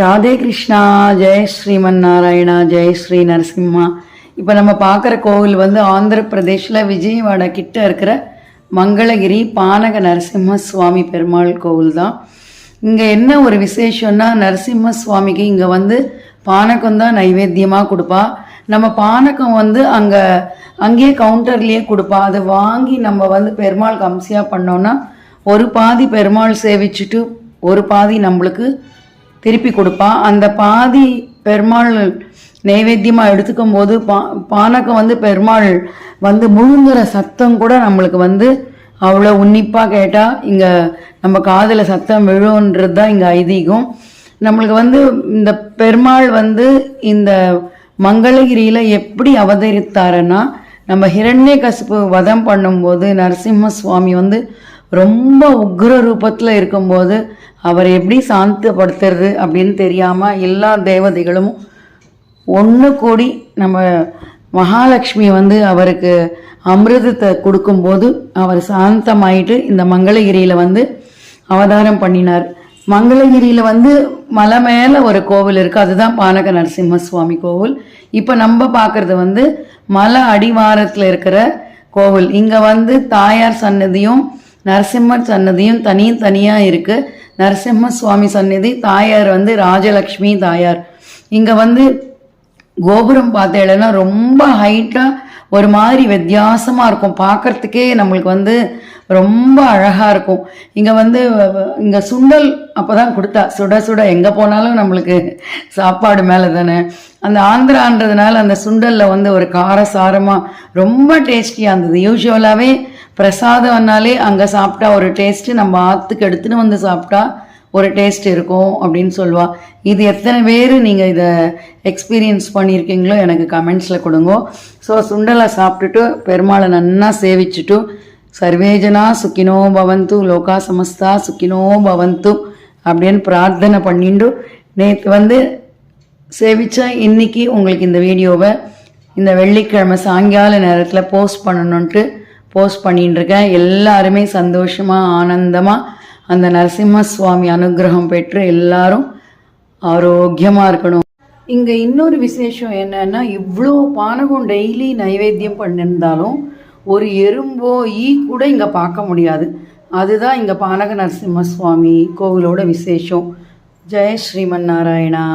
ராதே கிருஷ்ணா. ஜெய் ஸ்ரீமன் நாராயணா, ஜெய் ஸ்ரீ நரசிம்மா. இப்போ நம்ம பார்க்குற கோவில் வந்து ஆந்திர பிரதேஷில் விஜயவாடா கிட்ட இருக்கிற மங்களகிரி பானக நரசிம்ம சுவாமி பெருமாள் கோவில் தான். இங்கே என்ன ஒரு விசேஷம்னா, நரசிம்ம சுவாமிக்கு இங்கே வந்து பானகம் தான் நைவேத்தியமாக கொடுப்பா. நம்ம பானகம் வந்து அங்கேயே கவுண்டர்லேயே கொடுப்பா. அதை வாங்கி நம்ம வந்து பெருமாள் கம்சியாக பண்ணோன்னா ஒரு பாதி பெருமாள் சேவிச்சுட்டு ஒரு பாதி நம்மளுக்கு திருப்பி கொடுப்பா. அந்த பாதி பெருமாள் நைவேத்தியமாக எடுத்துக்கும் போது பானகம் வந்து பெருமாள் வந்து முழுங்குற சத்தம் கூட நம்மளுக்கு வந்து அவ்வளோ உன்னிப்பாக கேட்டால் இங்கே நம்ம காதில் சத்தம் விழுன்றது தான் இங்கே ஐதீகம். நம்மளுக்கு வந்து இந்த பெருமாள் வந்து இந்த மங்களகிரியில் எப்படி அவதரித்தாருன்னா, நம்ம ஹிரண்யகசிபு வதம் பண்ணும்போது நரசிம்ம சுவாமி வந்து ரொம்ப உக்ர ரூபத்தில் இருக்கும்போது அவர் எப்படி சாந்தப்படுத்துறது அப்படின்னு தெரியாமல் எல்லா தேவதைகளும் ஒன்று கூடி நம்ம மகாலட்சுமி வந்து அவருக்கு அமிர்தத்தை கொடுக்கும்போது அவர் சாந்தமாயிட்டு இந்த மங்களகிரியில் வந்து அவதாரம் பண்ணினார். மங்களகிரியில் வந்து மலை மேலே ஒரு கோவில் இருக்குது, அதுதான் பானக நரசிம்ம சுவாமி கோவில். இப்போ நம்ம பார்க்குறது வந்து மலை அடிவாரத்தில் இருக்கிற கோவில். இங்கே வந்து தாயார் சன்னதியும் நரசிம்மர் சன்னதியும் தனியாக இருக்குது. நரசிம்ம சுவாமி சன்னதி தாயார் வந்து ராஜலக்ஷ்மி தாயார். இங்கே வந்து கோபுரம் பார்த்தேன்னா ரொம்ப ஹைட்டாக ஒரு மாதிரி வித்தியாசமாக இருக்கும், பார்க்கறதுக்கே நம்மளுக்கு வந்து ரொம்ப அழகாக இருக்கும். இங்கே சுண்டல் அப்போ தான் கொடுத்தா, சுட சுட எங்கே போனாலும் நம்மளுக்கு சாப்பாடு மேலே தானே. அந்த ஆந்திரான்றதுனால அந்த சுண்டலில் வந்து ஒரு காரசாரமாக ரொம்ப டேஸ்டியாக இருந்தது. யூஸ்வலாகவே பிரசாதம்னாலே அங்கே சாப்பிட்டா ஒரு டேஸ்ட்டு, நம்ம ஆற்றுக்கு எடுத்துன்னு வந்து சாப்பிட்டா ஒரு டேஸ்ட் இருக்கும் அப்படின்னு சொல்லுவா. இது எத்தனை பேர் நீங்கள் இதை எக்ஸ்பீரியன்ஸ் பண்ணியிருக்கீங்களோ எனக்கு கமெண்ட்ஸில் கொடுங்க. ஸோ சுண்டலை சாப்பிட்டுட்டு பெருமாளை நன்னா சேவிச்சுட்டு சர்வேஜனா சுக்கினோ பவந்து லோகா சமஸ்தா சுக்கினோ பவந்து அப்படின்னு பிரார்த்தனை பண்ணிட்டு நேற்று வந்து சேவிச்சா இன்னைக்கு உங்களுக்கு இந்த வீடியோவை இந்த வெள்ளிக்கிழமை சாயங்கால நேரத்தில் போஸ்ட் பண்ணணுன்ட்டு போஸ்ட் பண்ணிட்டு இருக்கேன். எல்லாருமே சந்தோஷமாக ஆனந்தமாக அந்த நரசிம்ம சுவாமி அனுகிரகம் பெற்று எல்லாரும் ஆரோக்கியமாக இருக்கணும். இங்கே இன்னொரு விசேஷம் என்னன்னா, இவ்வளோ பானகம் டெய்லி நைவேத்தியம் பண்ணியிருந்தாலும் ஒரு எறும்போ ஈ கூட இங்கே பார்க்க முடியாது. அதுதான் இங்கே பானக நரசிம்ம சுவாமி கோவிலோட விசேஷம். ஜெய ஸ்ரீமன் நாராயணா.